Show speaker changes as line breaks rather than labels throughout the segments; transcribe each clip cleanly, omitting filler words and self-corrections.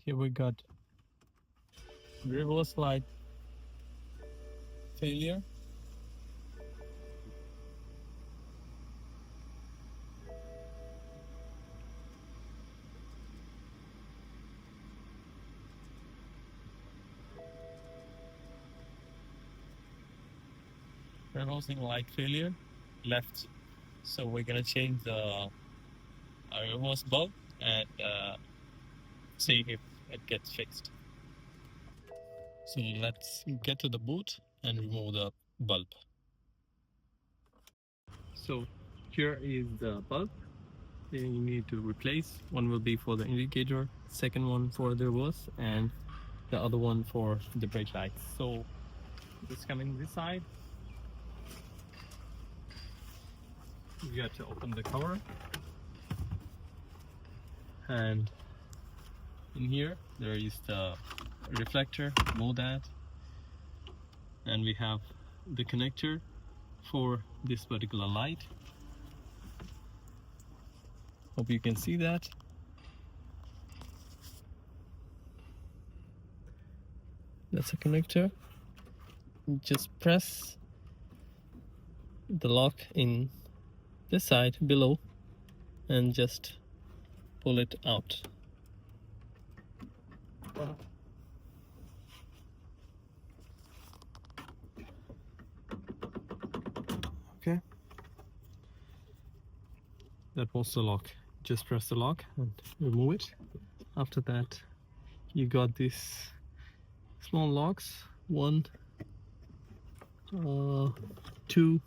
here we got reverse light failure. Reversing light failure left. So we're gonna change the reverse bulb and see if it gets fixed. So let's get to the boot and remove the bulb. So here is the bulb you need to replace. One will be for the indicator, second one for the reverse, and the other one for the brake lights. So it's coming this side. You got to open the cover, and in here there is the reflector, know that, and we have the connector for this particular light. Hope you can see that. That's a connector. You just press the lock in this side below and just pull it out. Okay, that was the lock. Just press the lock and remove it. After that, you got these small locks, 1, 2,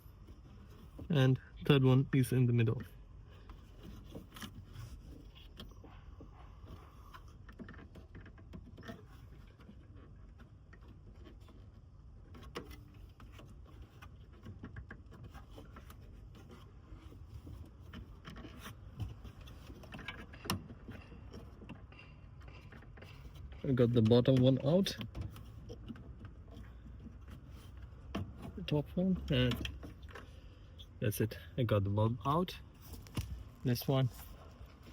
and third one is in the middle. I got the bottom one out, the top one, and that's it. I got the bulb out. This one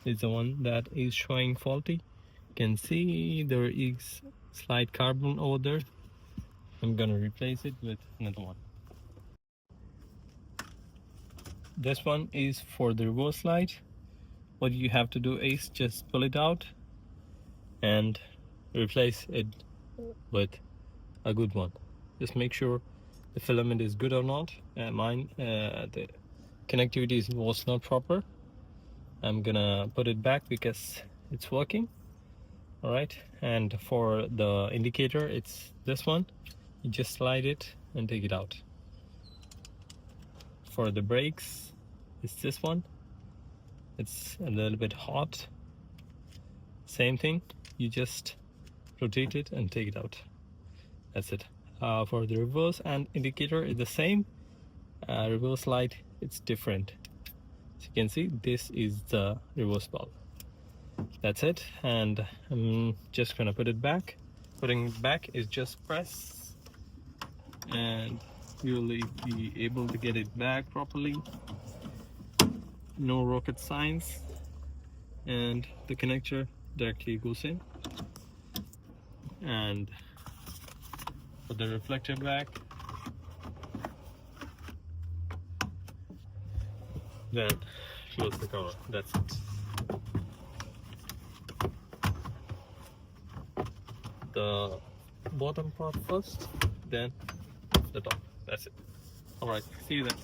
is the one that is showing faulty. You can see there is slight carbon over there. I'm gonna replace it with another one. This one is for the reverse light. What you have to do is just pull it out and replace it with a good one. Just make sure the filament is good or not. Mine, the connectivity was not proper. I'm gonna put it back because it's working. All right, and for the indicator, it's this one. You just slide it and take it out. For the brakes, it's this one. It's a little bit hot. Same thing, you just rotate it and take it out. That's it. For the reverse and indicator, it's the same. Reverse light, it's different. As you can see, this is the reverse bulb. That's it, and I'm just gonna put it back. Putting it back is just press, and you'll be able to get it back properly. No rocket science, and the connector directly goes in. And put the reflector back, then close the cover. That's it. The bottom part first, then the top. That's it. All right, see you then.